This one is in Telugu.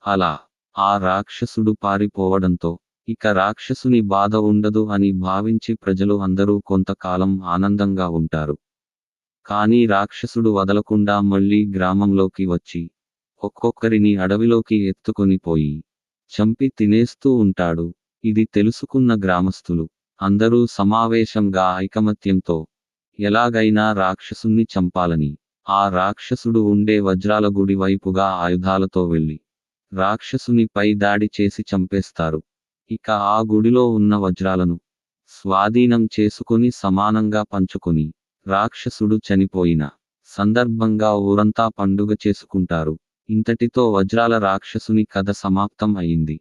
అలా ఆ రాక్షసుడు పారిపోవడంతో ఇక రాక్షసుని బాధ ఉండదు అని భావించి ప్రజలు అందరూ కొంతకాలం ఆనందంగా ఉంటారు. కానీ రాక్షసుడు వదలకుండా మళ్ళీ గ్రామంలోకి వచ్చి ఒక్కొక్కరిని అడవిలోకి ఎత్తుకొని పోయి చంపి తినేస్తూ ఉంటాడు. ఇది తెలుసుకున్న గ్రామస్తులు అందరూ సమావేశంగా ఐకమత్యంతో ఎలాగైనా రాక్షసుణ్ణి చంపాలని ఆ రాక్షసుడు ఉండే వజ్రాల గుడి వైపుగా ఆయుధాలతో వెళ్ళి రాక్షసునిపై దాడి చేసి చంపేస్తారు. ఇక ఆ గుడిలో ఉన్న వజ్రాలను స్వాధీనం చేసుకొని సమానంగా పంచుకొని రాక్షసుడు చనిపోయిన సందర్భంగా ఊరంతా పండుగ చేసుకుంటారు. ఇంతటితో వజ్రాల రాక్షసుని కథ సమాప్తం అయింది.